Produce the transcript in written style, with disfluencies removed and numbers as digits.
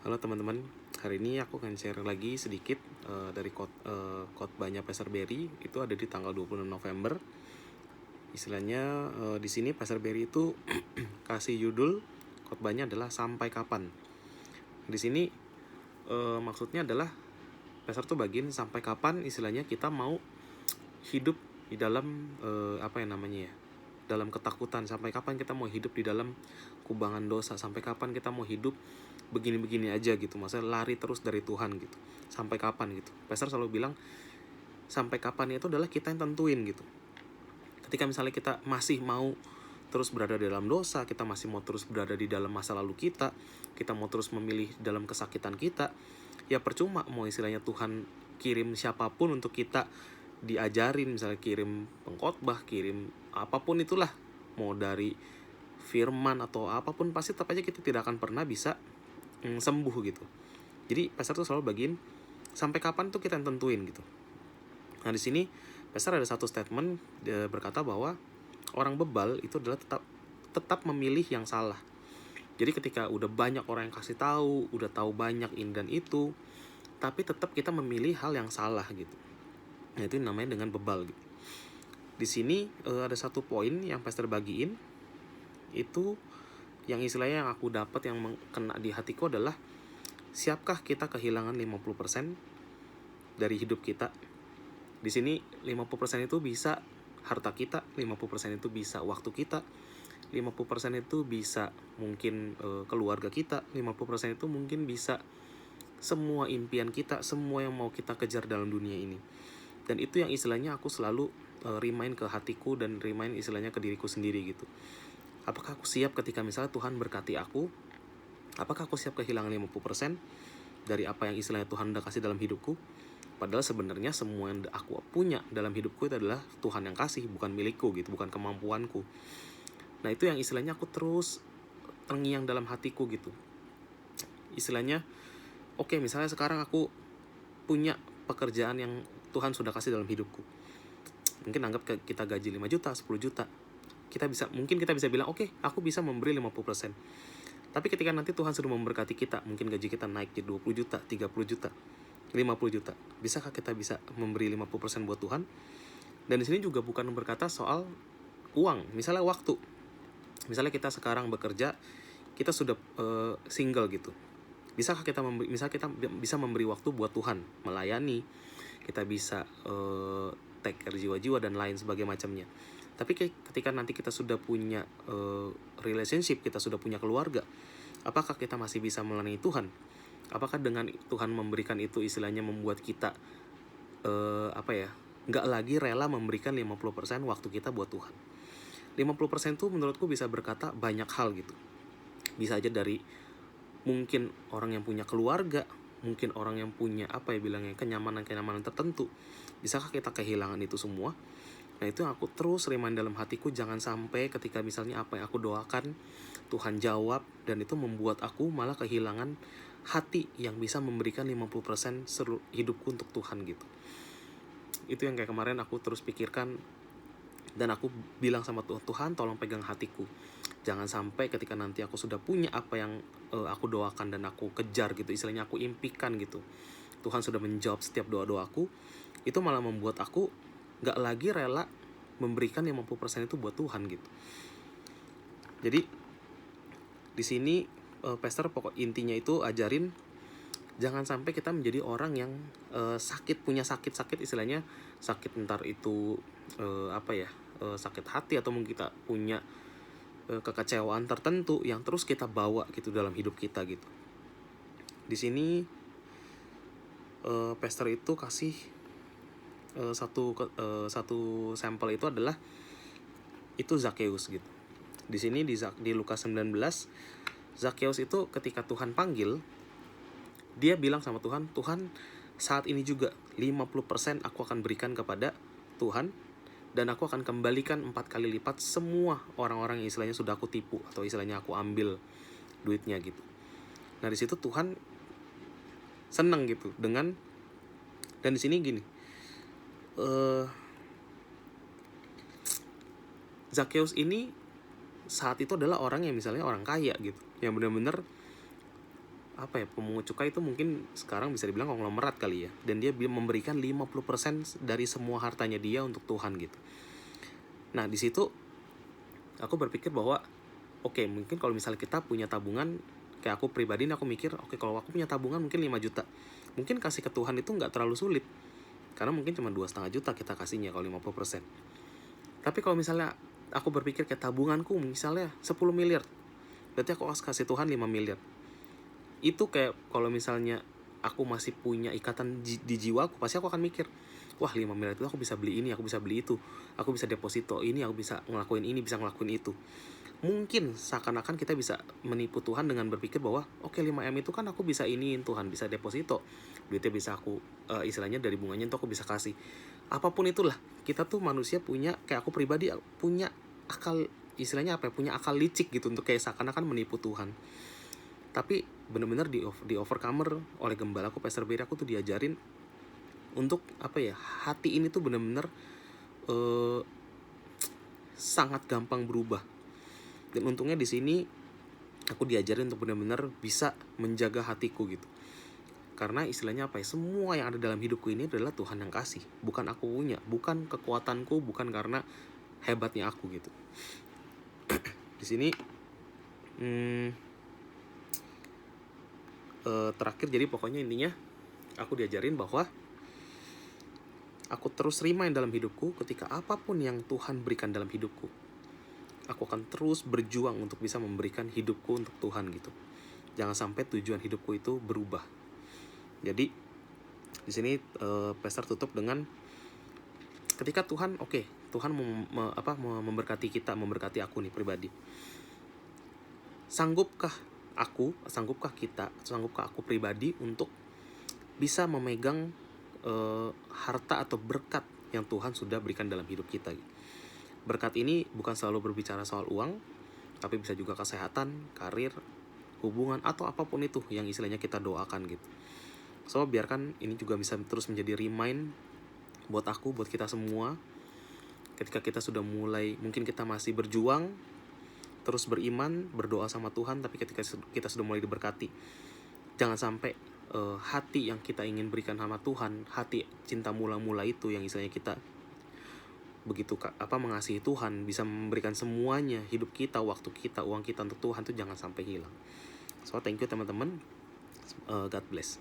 Halo teman-teman, hari ini aku akan share lagi sedikit dari khotbahnya Pastor Berry. Itu ada di tanggal 26 November. Istilahnya di sini Pastor Berry itu kasih judul khotbahnya adalah Sampai Kapan. Di sini maksudnya adalah Pastor tuh bagiin sampai kapan istilahnya kita mau hidup di dalam dalam ketakutan, sampai kapan kita mau hidup di dalam kubangan dosa, sampai kapan kita mau hidup begini-begini aja gitu, maksudnya lari terus dari Tuhan gitu, sampai kapan gitu. Pastor selalu bilang sampai kapan itu adalah kita yang tentuin gitu. Ketika misalnya kita masih mau terus berada di dalam dosa, kita masih mau terus berada di dalam masa lalu kita mau terus memilih dalam kesakitan kita, ya percuma mau istilahnya Tuhan kirim siapapun untuk kita diajarin, misalnya kirim pengkhotbah, kirim apapun itulah, mau dari firman atau apapun, pasti tetap aja kita tidak akan pernah bisa sembuh gitu. Jadi pastor tuh selalu bagiin sampai kapan tuh kita yang tentuin gitu. Nah di sini pastor ada satu statement, dia berkata bahwa orang bebal itu adalah tetap memilih yang salah. Jadi ketika udah banyak orang yang kasih tahu, udah tahu banyak ini dan itu, tapi tetap kita memilih hal yang salah gitu. Nah itu namanya dengan bebal gitu. Di sini ada satu poin yang pastor bagiin, itu yang istilahnya yang aku dapat yang kena di hatiku adalah, siapkah kita kehilangan 50% dari hidup kita? Di sini 50% itu bisa harta kita, 50% itu bisa waktu kita, 50% itu bisa mungkin keluarga kita, 50% itu mungkin bisa semua impian kita, semua yang mau kita kejar dalam dunia ini. Dan itu yang istilahnya aku selalu remind ke hatiku dan remind istilahnya ke diriku sendiri gitu. Apakah aku siap ketika misalnya Tuhan berkati aku? Apakah aku siap kehilangan 50% dari apa yang istilahnya Tuhan udah kasih dalam hidupku? Padahal sebenarnya semua yang aku punya dalam hidupku itu adalah Tuhan yang kasih, bukan milikku gitu, bukan kemampuanku. Nah itu yang istilahnya aku terus terngiang dalam hatiku gitu. Istilahnya, oke, misalnya sekarang aku punya pekerjaan yang Tuhan sudah kasih dalam hidupku. Mungkin anggap kita gaji 5 juta, 10 juta. Mungkin kita bisa bilang, oke, aku bisa memberi 50%. Tapi ketika nanti Tuhan sudah memberkati kita, mungkin gaji kita naik jadi 20 juta, 30 juta, 50 juta. Bisakah kita bisa memberi 50% buat Tuhan? Dan di sini juga bukan berkata soal uang, misalnya waktu. Misalnya kita sekarang bekerja, kita sudah single gitu. Bisakah kita misalnya kita bisa memberi waktu buat Tuhan, melayani, kita bisa take care jiwa-jiwa dan lain sebagainya macamnya. Tapi ketika nanti kita sudah punya relationship, kita sudah punya keluarga, apakah kita masih bisa melayani Tuhan? Apakah dengan Tuhan memberikan itu istilahnya membuat kita nggak lagi rela memberikan 50% waktu kita buat Tuhan? 50% itu menurutku bisa berkata banyak hal gitu. Bisa aja dari mungkin orang yang punya keluarga, mungkin orang yang punya kenyamanan tertentu. Bisakah kita kehilangan itu semua? Nah itu yang aku terus remind dalam hatiku, jangan sampai ketika misalnya apa yang aku doakan Tuhan jawab, dan itu membuat aku malah kehilangan hati yang bisa memberikan 50% seluruh hidupku untuk Tuhan gitu. Itu yang kayak kemarin aku terus pikirkan, dan aku bilang sama Tuhan, tolong pegang hatiku. Jangan sampai ketika nanti aku sudah punya apa yang aku doakan dan aku kejar gitu, istilahnya aku impikan gitu, Tuhan sudah menjawab setiap doa-doaku, itu malah membuat aku gak lagi rela memberikan 50% itu buat Tuhan gitu. Jadi di sini pastor pokok intinya itu ajarin, jangan sampai kita menjadi orang yang punya sakit istilahnya, sakit entar itu sakit hati, atau mungkin kita punya kekecewaan tertentu yang terus kita bawa gitu dalam hidup kita gitu. Di sini pastor itu kasih satu sampel, itu adalah itu Zakheus gitu. Di sini di Lukas 19, Zakheus itu ketika Tuhan panggil, dia bilang sama Tuhan, Tuhan saat ini juga 50% aku akan berikan kepada Tuhan, dan aku akan kembalikan 4 kali lipat semua orang-orang yang istilahnya sudah aku tipu, atau istilahnya aku ambil duitnya gitu. Nah di situ Tuhan senang gitu dan di sini gini, Zakheus ini saat itu adalah orang yang misalnya orang kaya gitu, yang benar-benar apa ya, pemungut cukai itu mungkin sekarang bisa dibilang konglomerat kali ya, dan dia memberikan 50% dari semua hartanya dia untuk Tuhan gitu. Nah di situ aku berpikir bahwa oke, mungkin kalau misalnya kita punya tabungan, kayak aku pribadi aku mikir oke, kalau aku punya tabungan mungkin 5 juta, mungkin kasih ke Tuhan itu nggak terlalu sulit, karena mungkin cuma 2,5 juta kita kasihnya kalau 50%. Tapi kalau misalnya aku berpikir kayak tabunganku misalnya 10 miliar, berarti aku harus kasih Tuhan 5 miliar. Itu kayak kalau misalnya aku masih punya ikatan di jiwaku, pasti aku akan mikir, wah 5 miliar itu aku bisa beli ini, aku bisa beli itu, aku bisa deposito ini, aku bisa ngelakuin ini, bisa ngelakuin itu. Mungkin seakan-akan kita bisa menipu Tuhan dengan berpikir bahwa oke, 5M itu kan aku bisa iniin Tuhan, bisa deposito, duitnya bisa aku istilahnya dari bunganya itu aku bisa kasih. Apapun itulah, kita tuh manusia punya, kayak aku pribadi punya akal, istilahnya apa ya, punya akal licik gitu untuk kayak seakan-akan menipu Tuhan. Tapi bener-bener di overcomer oleh gembalaku Pastor Berry, aku tuh diajarin untuk apa ya, hati ini tuh bener-bener sangat gampang berubah. Dan untungnya di sini aku diajarin untuk benar-benar bisa menjaga hatiku gitu. Karena istilahnya apa ya, semua yang ada dalam hidupku ini adalah Tuhan yang kasih, bukan aku punya, bukan kekuatanku, bukan karena hebatnya aku gitu. Di sini terakhir, jadi pokoknya intinya aku diajarin bahwa aku terus remind dalam hidupku, ketika apapun yang Tuhan berikan dalam hidupku, aku akan terus berjuang untuk bisa memberikan hidupku untuk Tuhan gitu. Jangan sampai tujuan hidupku itu berubah. Jadi di sini Pastor tutup dengan ketika Tuhan Tuhan memberkati kita, memberkati aku nih pribadi. Sanggupkah aku pribadi untuk bisa memegang harta atau berkat yang Tuhan sudah berikan dalam hidup kita gitu. Berkat ini bukan selalu berbicara soal uang, tapi bisa juga kesehatan, karir, hubungan, atau apapun itu yang istilahnya kita doakan gitu. So, biarkan ini juga bisa terus menjadi remind buat aku, buat kita semua, ketika kita sudah mulai, mungkin kita masih berjuang, terus beriman, berdoa sama Tuhan, tapi ketika kita sudah mulai diberkati, jangan sampai hati yang kita ingin berikan sama Tuhan, hati cinta mula-mula itu yang istilahnya kita begitu mengasihi Tuhan, bisa memberikan semuanya, hidup kita, waktu kita, uang kita untuk Tuhan, tuh jangan sampai hilang. So thank you teman-teman, God bless.